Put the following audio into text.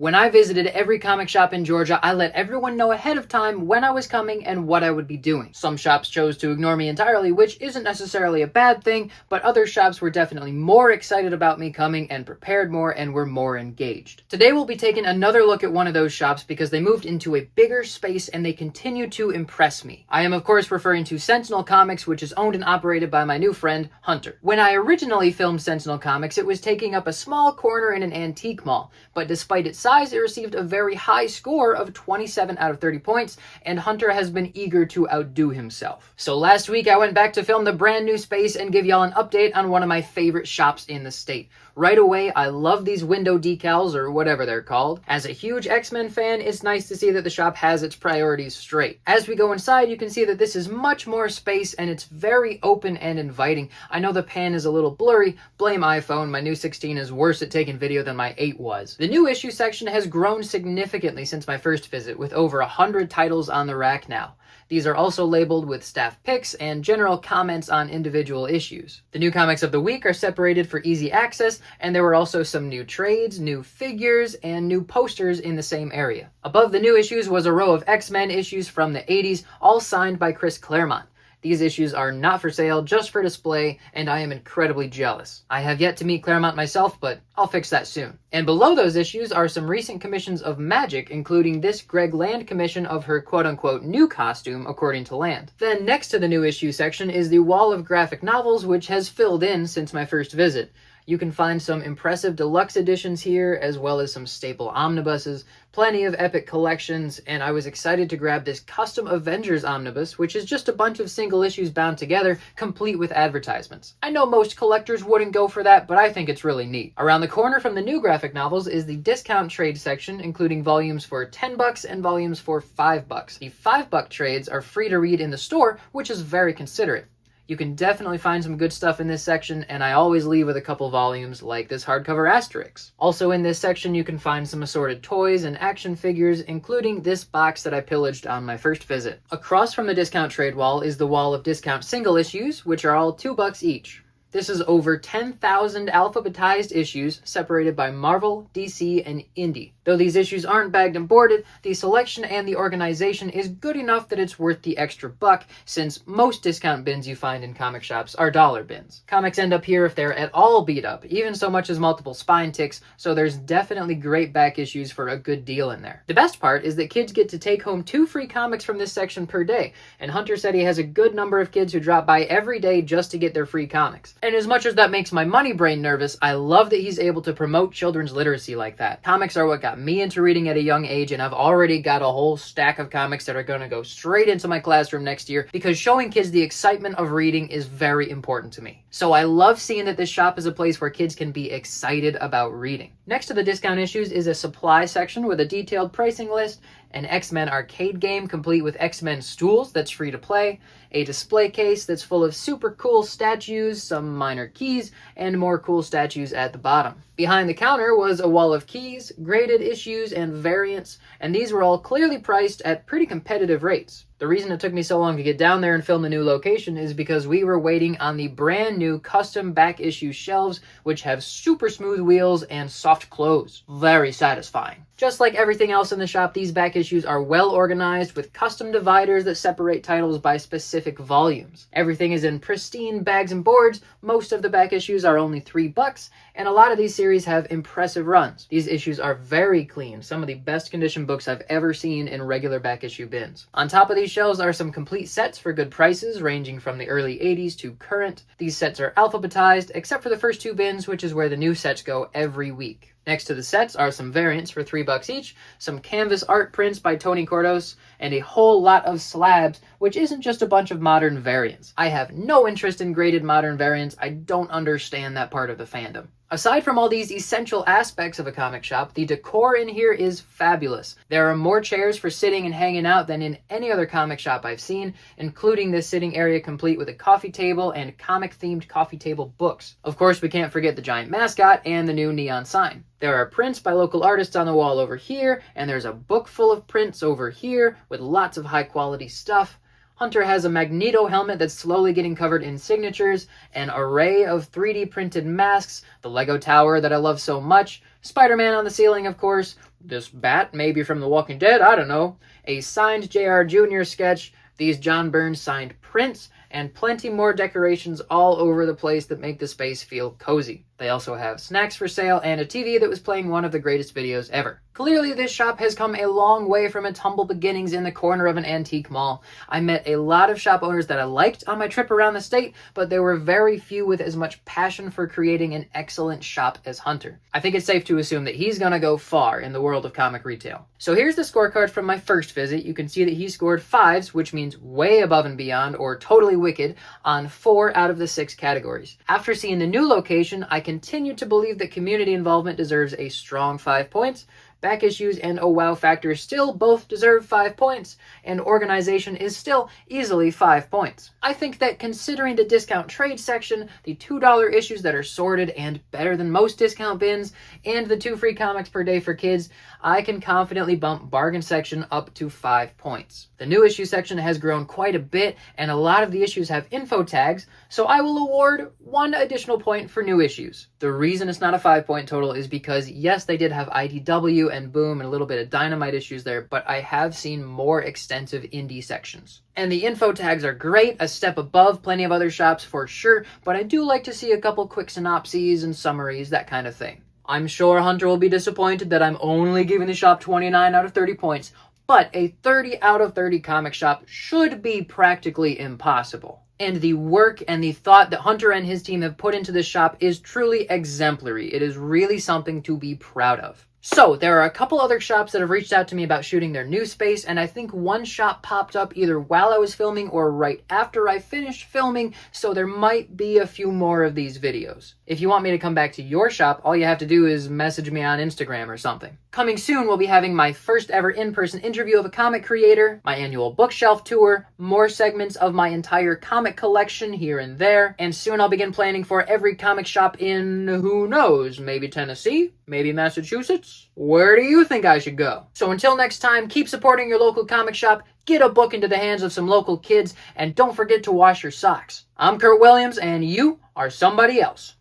When I visited every comic shop in Georgia, I let everyone know ahead of time when I was coming and what I would be doing. Some shops chose to ignore me entirely, which isn't necessarily a bad thing, but other shops were definitely more excited about me coming and prepared more and were more engaged. Today we'll be taking another look at one of those shops because they moved into a bigger space and they continue to impress me. I am of course referring to Sentinel Comics, which is owned and operated by my new friend, Hunter. When I originally filmed Sentinel Comics, it was taking up a small corner in an antique mall, but despite its size, it received a very high score of 27 out of 30 points, and Hunter has been eager to outdo himself. So last week I went back to film the brand new space and give y'all an update on one of my favorite shops in the state. Right away, I love these window decals, or whatever they're called. As a huge X-Men fan, it's nice to see that the shop has its priorities straight. As we go inside, you can see that this is much more space and it's very open and inviting. I know the pan is a little blurry. Blame iPhone, my new 16 is worse at taking video than my 8 was. The new issue section has grown significantly since my first visit, with over 100 titles on the rack now. These are also labeled with staff picks and general comments on individual issues. The new comics of the week are separated for easy access, and there were also some new trades, new figures, and new posters in the same area. Above the new issues was a row of X-Men issues from the 80s, all signed by Chris Claremont. These issues are not for sale, just for display, and I am incredibly jealous. I have yet to meet Claremont myself, but I'll fix that soon. And below those issues are some recent commissions of Magic, including this Greg Land commission of her quote-unquote new costume, according to Land. Then next to the new issue section is the wall of graphic novels, which has filled in since my first visit. You can find some impressive deluxe editions here, as well as some staple omnibuses, plenty of epic collections, and I was excited to grab this custom Avengers omnibus, which is just a bunch of single issues bound together, complete with advertisements. I know most collectors wouldn't go for that, but I think it's really neat. Around the corner from the new graphic novels is the discount trade section, including volumes for $10 and volumes for $5. The $5 trades are free to read in the store, which is very considerate. You can definitely find some good stuff in this section, and I always leave with a couple volumes like this hardcover Asterix. Also in this section you can find some assorted toys and action figures, including this box that I pillaged on my first visit. Across from the discount trade wall is the wall of discount single issues, which are all $2 each. This is over 10,000 alphabetized issues separated by Marvel, DC, and Indie. Though these issues aren't bagged and boarded, the selection and the organization is good enough that it's worth the extra buck, since most discount bins you find in comic shops are dollar bins. Comics end up here if they're at all beat up, even so much as multiple spine ticks, so there's definitely great back issues for a good deal in there. The best part is that kids get to take home 2 free comics from this section per day, and Hunter said he has a good number of kids who drop by every day just to get their free comics. And as much as that makes my money brain nervous, I love that he's able to promote children's literacy like that. Comics are what got me into reading at a young age, and I've already got a whole stack of comics that are going to go straight into my classroom next year because showing kids the excitement of reading is very important to me. So I love seeing that this shop is a place where kids can be excited about reading. Next to the discount issues is a supply section with a detailed pricing list, an X-Men arcade game complete with X-Men stools that's free to play, a display case that's full of super cool statues, some minor keys, and more cool statues at the bottom. Behind the counter was a wall of keys, graded issues, and variants, and these were all clearly priced at pretty competitive rates. The reason it took me so long to get down there and film the new location is because we were waiting on the brand new custom back issue shelves, which have super smooth wheels and soft close. Very satisfying. Just like everything else in the shop, these back issues are well organized with custom dividers that separate titles by specific volumes. Everything is in pristine bags and boards. Most of the back issues are only $3, and a lot of these series have impressive runs. These issues are very clean, some of the best conditioned books I've ever seen in regular back issue bins. On top of these shelves are some complete sets for good prices, ranging from the early 80s to current. These sets are alphabetized, except for the first 2 bins, which is where the new sets go every week. Next to the sets are some variants for $3 each, some canvas art prints by Tony Cordos, and a whole lot of slabs, which isn't just a bunch of modern variants. I have no interest in graded modern variants. I don't understand that part of the fandom. Aside from all these essential aspects of a comic shop, the decor in here is fabulous. There are more chairs for sitting and hanging out than in any other comic shop I've seen, including this sitting area complete with a coffee table and comic-themed coffee table books. Of course, we can't forget the giant mascot and the new neon sign. There are prints by local artists on the wall over here, and there's a book full of prints over here with lots of high-quality stuff. Hunter has a Magneto helmet that's slowly getting covered in signatures, an array of 3D printed masks, the Lego tower that I love so much, Spider-Man on the ceiling, of course, this bat, maybe from The Walking Dead, I don't know. A signed J.R. Jr. sketch, these John Burns signed prints, and plenty more decorations all over the place that make the space feel cozy. They also have snacks for sale and a TV that was playing one of the greatest videos ever. Clearly, this shop has come a long way from its humble beginnings in the corner of an antique mall. I met a lot of shop owners that I liked on my trip around the state, but there were very few with as much passion for creating an excellent shop as Hunter. I think it's safe to assume that he's gonna go far in the world of comic retail. So here's the scorecard from my first visit. You can see that he scored 5s, which means way above and beyond, or totally wicked, on 4 out of the 6 categories. After seeing the new location, I continue to believe that community involvement deserves a strong 5 points. Back issues and a wow factor still both deserve 5 points, and organization is still easily 5 points. I think that considering the discount trade section, the $2 issues that are sorted and better than most discount bins, and the 2 free comics per day for kids, I can confidently bump bargain section up to 5 points. The new issue section has grown quite a bit, and a lot of the issues have info tags, so I will award 1 additional point for new issues. The reason it's not a 5-point total is because, yes, they did have IDW and Boom and a little bit of Dynamite issues there, but I have seen more extensive indie sections. And the info tags are great, a step above plenty of other shops for sure, but I do like to see a couple quick synopses and summaries, that kind of thing. I'm sure Hunter will be disappointed that I'm only giving the shop 29 out of 30 points, but a 30 out of 30 comic shop should be practically impossible. And the work and the thought that Hunter and his team have put into this shop is truly exemplary. It is really something to be proud of. So, there are a couple other shops that have reached out to me about shooting their new space, and I think one shop popped up either while I was filming or right after I finished filming, so there might be a few more of these videos. If you want me to come back to your shop, all you have to do is message me on Instagram or something. Coming soon, we'll be having my first ever in-person interview of a comic creator, my annual bookshelf tour, more segments of my entire comic collection here and there, and soon I'll begin planning for every comic shop in, who knows, maybe Tennessee, maybe Massachusetts? Where do you think I should go? So until next time, keep supporting your local comic shop, get a book into the hands of some local kids, and don't forget to wash your socks. I'm Kurt Williams, and you are somebody else.